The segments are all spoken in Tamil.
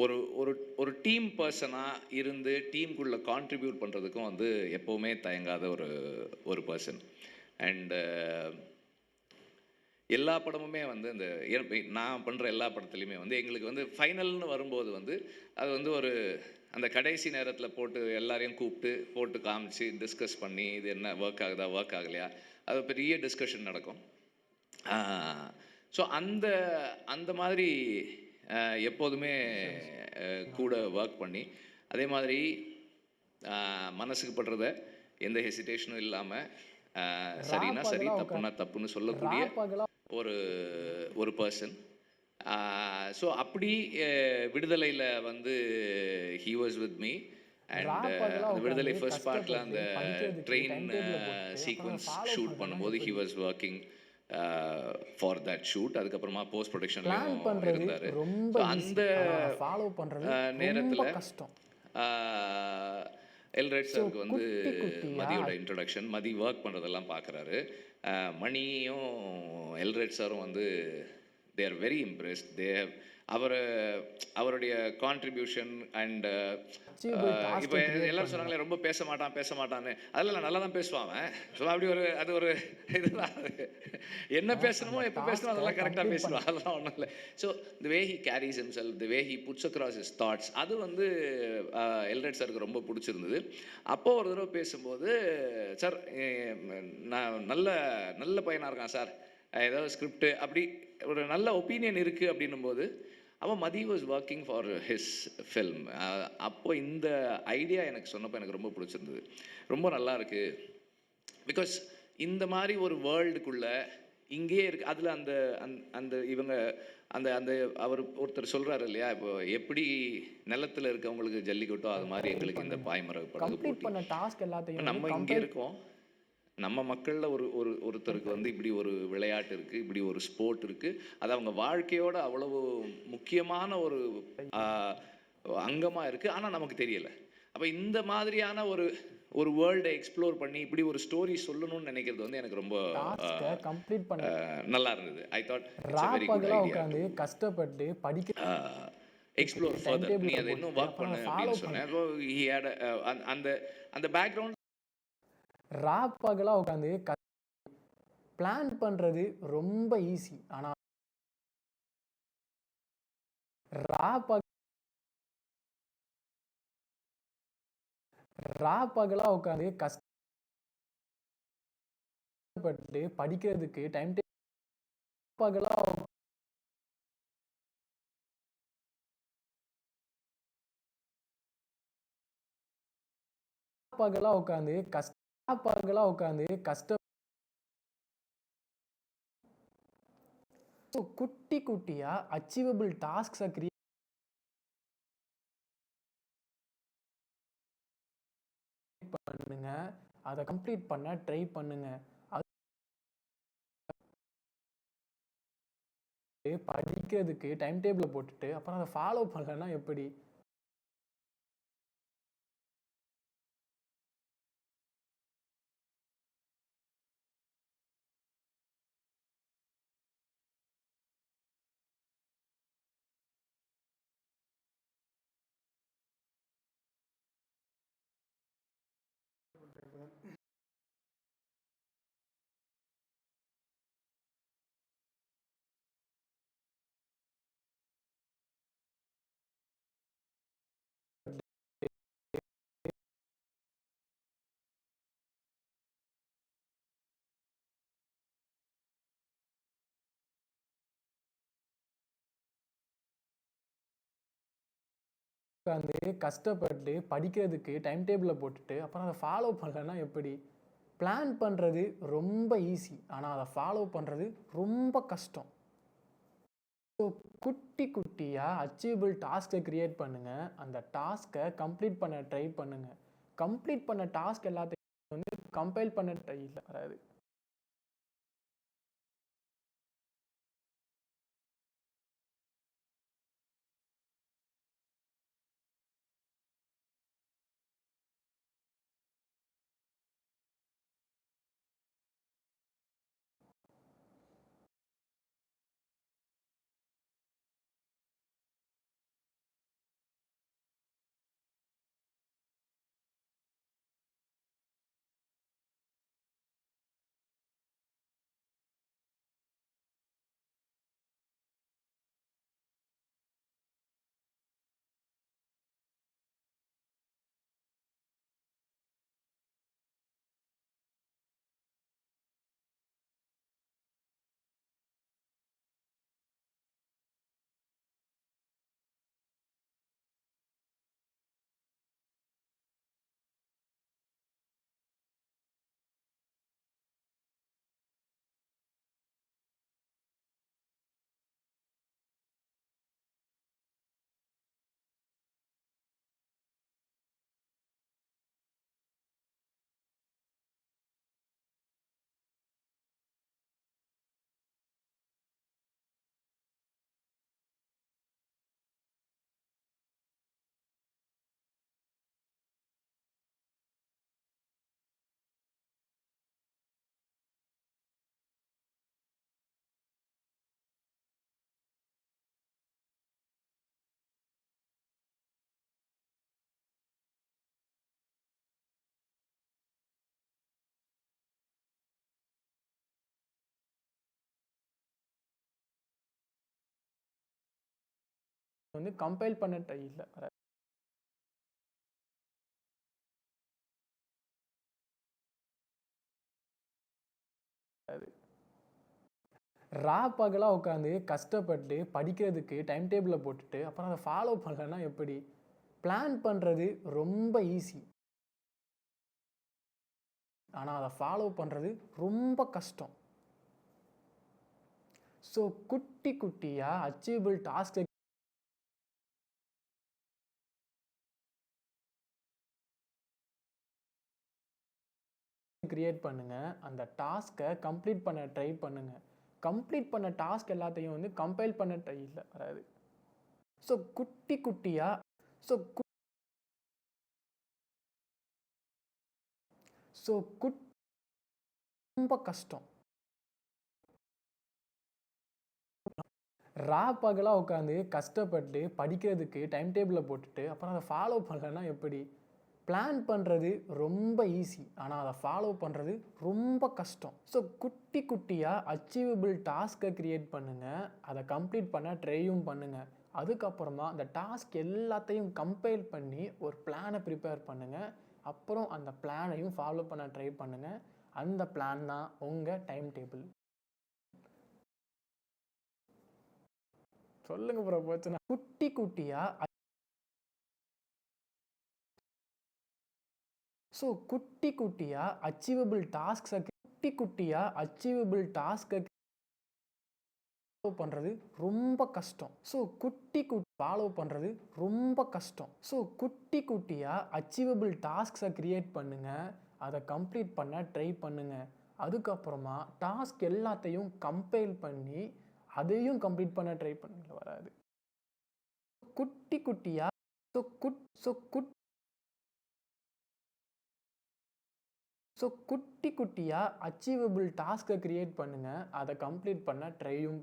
ஒரு ஒரு ஒரு டீம் பர்சனாக இருந்து டீமுக்குள்ளே கான்ட்ரிபியூட் பண்ணுறதுக்கும் வந்து எப்போவுமே தயங்காத ஒரு ஒரு பர்சன். அண்டு எல்லா படமுமே வந்து இந்த நான் பண்ணுற எல்லா படத்துலையுமே வந்து எங்களுக்கு வந்து ஃபைனல்னு வரும்போது வந்து அது வந்து ஒரு அந்த கடைசி நேரத்தில் போட்டு எல்லாரையும் கூப்பிட்டு போட்டு காமிச்சு டிஸ்கஸ் பண்ணி இது என்ன ஒர்க் ஆகுதா ஒர்க் ஆகலையா, அது பெரிய டிஸ்கஷன் நடக்கும். ஸோ அந்த அந்த மாதிரி எப்போதுமே கூட ஒர்க் பண்ணி அதே மாதிரி மனசுக்கு படுறத எந்த ஹெசிடேஷனும் இல்லாமல் சரின்னா சரி தப்புன்னா தப்புன்னு சொல்லக்கூடிய ஒரு ஒரு பர்சன். ஸோ அப்படி விடுதலையில் வந்து he was with me. And அந்த விடுதலை ஃபர்ஸ்ட் பார்ட்டில் அந்த ட்ரெயின் சீக்வன்ஸ் ஷூட் பண்ணும்போது he was working for that shoot. அதுக்கப்புறமா போஸ்ட் ப்ரொடக்ஷன்லையும் இருந்தார். ஸோ அந்த நேரத்தில் எல்ரைட் சாருக்கு வந்து மதியோட இன்ட்ரடக்ஷன், மதி ஒர்க் பண்ணுறதெல்லாம் பார்க்குறாரு. மணியும் எல்ரைட் சாரும் வந்து they are very impressed. They have அவருடைய கான்ட்ரிபியூஷன். அண்ட் இப்போ எல்லாரும் சொன்னாங்களே ரொம்ப பேச மாட்டான்னு. அதெல்லாம் நல்லா தான் பேசுவான் அவன். ஸோ அப்படி ஒரு அது ஒரு இதுதான். என்ன பேசணுமோ எப்போ பேசணுமோ அதெல்லாம் கரெக்டாக பேசுவான். அதெல்லாம் ஒன்றும் இல்லை. So the way he carries himself, the way he puts across his thoughts, அது வந்து எல்ரைட் சாருக்கு ரொம்ப பிடிச்சிருந்தது. அப்போது ஒரு தடவை பேசும்போது, சார் நான் நல்ல நல்ல பையனாக இருக்கான் சார், ஏதாவது ஸ்கிரிப்டு அப்படி ஒரு நல்ல ஒப்பீனியன் இருக்குது அப்படின்னும்போது அவன் Mathi was working for his film. அப்போ இந்த ஐடியா எனக்கு சொன்னப்போ எனக்கு ரொம்ப பிடிச்சிருந்தது. ரொம்ப நல்லா இருக்குது. பிகாஸ் இந்த மாதிரி ஒரு வேர்ல்டுக்குள்ளே இங்கேயே இருக்குது. அதில் அந்த அந்த இவங்க அந்த அந்த அவர் ஒருத்தர் சொல்கிறாரு இல்லையா, இப்போ எப்படி நிலத்தில் இருக்கவங்களுக்கு ஜல்லிக்கட்டோ அது மாதிரி எங்களுக்கு இந்த பாய்மர படகு போட்டி. நம்ம இங்கே இருக்கோம், நம்ம மக்களில் ஒருத்தருக்கு வந்து இப்படி ஒரு விளையாட்டு இருக்குது, இப்படி ஒரு ஸ்போர்ட் இருக்குது, அது அவங்க வாழ்க்கையோட அவ்வளவு முக்கியமான ஒரு அங்கமாக இருக்குது, ஆனால் நமக்கு தெரியலை. அப்போ இந்த மாதிரியான ஒரு ஒரு வேர்ல்டை எக்ஸ்ப்ளோர் பண்ணி இப்படி ஒரு ஸ்டோரி சொல்லணும்னு நினைக்கிறது வந்து எனக்கு ரொம்ப நல்லா இருந்தது. I thought it's a very good idea. கஷ்டப்பட்டு படிக்க எக்ஸ்ப்ளோர் ஃபர்தர், நீ அதை இன்னும் ஒர்க் பண்ணு அப்படின்னு சொன்னேன். ஸோ ஹி ஹேட் அந்த அந்த பேக்ரவுண்ட் ராப்பகலாக உட்காந்து பிளான் பண்ணுறது ரொம்ப ஈஸி. ஆனால் ராப்பகலாக உட்காந்து கஷ்டப்பட்டு படிக்கிறதுக்கு டைம் பகலாக உட்காந்து கஷ்ட குட்டி குட்டியா அச்சீவபிள் டாஸ்க்ஸை கிரியேட் பண்ணுங்க, அதை கம்ப்ளீட் பண்ண ட்ரை பண்ணுங்க. படிக்கிறதுக்கு டைம் டேபிளை போட்டுட்டு அப்புறம் அதை ஃபாலோ பண்ணலன்னா எப்படி? உட்காந்து கஷ்டப்பட்டு படிக்கிறதுக்கு டைம் டேபிளை போட்டுட்டு அப்புறம் அதை ஃபாலோ பண்ணலன்னா எப்படி? பிளான் பண்ணுறது ரொம்ப ஈஸி, ஆனால் அதை ஃபாலோ பண்ணுறது ரொம்ப கஷ்டம். ஸோ குட்டி குட்டியாக அச்சீவபிள் டாஸ்க்கை க்ரியேட் பண்ணுங்கள், அந்த டாஸ்க்கை கம்ப்ளீட் பண்ண ட்ரை பண்ணுங்கள். கம்ப்ளீட் பண்ண டாஸ்க் எல்லாத்தையும் வந்து கம்பைல் பண்ண ட்ரை இல்லை வராது. வந்து கம்பைல் பண்ண ட்ரை இல்லை வராது. ரா பகலா உட்காந்து கஷ்டப்பட்டு படிக்கிறதுக்கு டைம் டேபிளை போட்டுட்டு அப்புறம் அதை ஃபாலோ பண்ணலன்னா எப்படி? பிளான் பண்ணுறது ரொம்ப ஈஸி, ஆனால் அதை ஃபாலோ பண்ணுறது ரொம்ப கஷ்டம். ஸோ குட்டி குட்டியாக அச்சீவபிள் டாஸ்க்கை கிரியேட் பண்ணுங்க. அந்த டாஸ்க்கை கம்ப்ளீட் பண்ண ட்ரை பண்ணுங்க. கம்ப்ளீட் பண்ண டாஸ்க் எல்லாத்தையும் வந்து கம்பைல் பண்ண ட்ரை இல்லை வராது. ஸோ குட்டி குட்டியாக ஸோ ஸோ ரொம்ப கஷ்டம். ரா பகலாக உட்காந்து கஷ்டப்பட்டு படிக்கிறதுக்கு டைம் டேபிளை போட்டுட்டு அப்புறம் அதை ஃபாலோ பண்ணலன்னா எப்படி? பிளான் பண்ணுறது ரொம்ப ஈஸி, ஆனால் அதை ஃபாலோ பண்ணுறது ரொம்ப கஷ்டம். ஸோ குட்டி குட்டியாக அச்சீவபிள் டாஸ்க்கை க்ரியேட் பண்ணுங்கள். அதை கம்ப்ளீட் பண்ண ட்ரையும் பண்ணுங்கள். அதுக்கப்புறமா அந்த டாஸ்க் எல்லாத்தையும் கம்பைல் பண்ணி ஒரு பிளானை ப்ரிப்பேர் பண்ணுங்கள். அப்புறம் அந்த பிளானையும் ஃபாலோ பண்ண ட்ரை பண்ணுங்கள். அந்த பிளான் தான் உங்கள் டைம் டேபிள். சொல்லுங்க ப்ரோ போச்சுன்னா. குட்டி குட்டியாக ஸோ குட்டி குட்டியாக அச்சீவபிள் டாஸ்க்ஸை ஃபாலோ பண்ணுறது ரொம்ப கஷ்டம். ஸோ ஃபாலோ பண்ணுறது ரொம்ப கஷ்டம். ஸோ குட்டி குட்டியாக அச்சீவபிள் டாஸ்க்ஸை க்ரியேட் பண்ணுங்கள். அதை கம்ப்ளீட் பண்ண ட்ரை பண்ணுங்கள். அதுக்கப்புறமா டாஸ்க் எல்லாத்தையும் கம்பைல் பண்ணி அதையும் கம்ப்ளீட் பண்ண ட்ரை பண்ணுங்க. வராது. குட்டி குட்டியாக ஸோ குட்டி குட்டியாக அச்சீவபிள் டாஸ்க்கை க்ரியேட் பண்ணுங்கள். அதை கம்ப்ளீட் பண்ண ட்ரையும்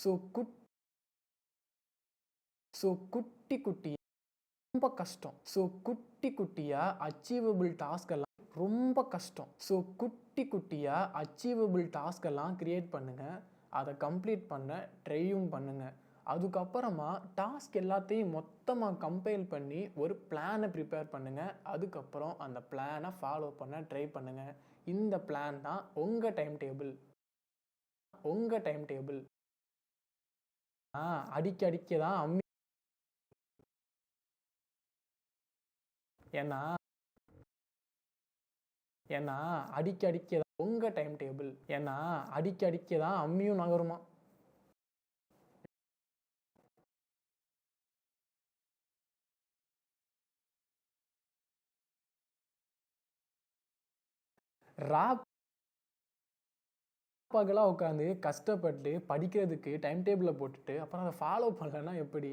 ஸோ குட்டி குட்டியாக ரொம்ப கஷ்டம். ஸோ குட்டி குட்டியாக அச்சீவபிள் டாஸ்கெல்லாம் ரொம்ப கஷ்டம். ஸோ குட்டி குட்டியாக அச்சீவபிள் டாஸ்கெல்லாம் க்ரியேட் பண்ணுங்கள். அதை கம்ப்ளீட் பண்ண ட்ரையும் பண்ணுங்கள். அதுக்கப்புறமா டாஸ்க் எல்லாத்தையும் மொத்தமாக கம்பைல் பண்ணி ஒரு பிளானை ப்ரிப்பேர் பண்ணுங்கள். அதுக்கப்புறம் அந்த பிளானை ஃபாலோ பண்ண ட்ரை பண்ணுங்கள். இந்த பிளான் தான் உங்கள் டைம் டேபிள். அடிக்க அடிக்க தான் அம்மி. ஏன்னா அடிக்க அடிக்க தான் உங்கள் டைம் டேபிள். ஏன்னா அடிக்க அடிக்க தான் அம்மியும் நகருமா. ரா பகலாக உட்காந்து கஷ்டப்பட்டு படிக்கிறதுக்கு டைம் டேபிளை போட்டுட்டு அப்புறம் அதை ஃபாலோ பண்ணலன்னா எப்படி?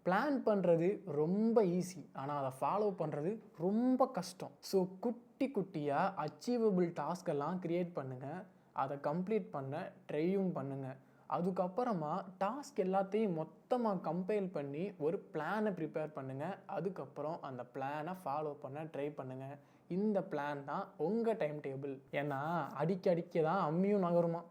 பிளான் பண்ணுறது ரொம்ப ஈஸி, ஆனால் அதை ஃபாலோ பண்ணுறது ரொம்ப கஷ்டம். ஸோ குட்டி குட்டியாக அச்சீவபிள் டாஸ்கெல்லாம் க்ரியேட் பண்ணுங்கள். அதை கம்ப்ளீட் பண்ண ட்ரையும் பண்ணுங்கள். அதுக்கப்புறமா டாஸ்க் எல்லாத்தையும் மொத்தமாக கம்பைல் பண்ணி ஒரு பிளானை ப்ரிப்பேர் பண்ணுங்கள். அதுக்கப்புறம் அந்த பிளானை ஃபாலோ பண்ண ட்ரை பண்ணுங்கள். இந்த பிளான் தான் உங்கள் டைம் டேபிள். ஏன்னா அடிக்க அடிக்க தான் அம்மியும் நகருமா.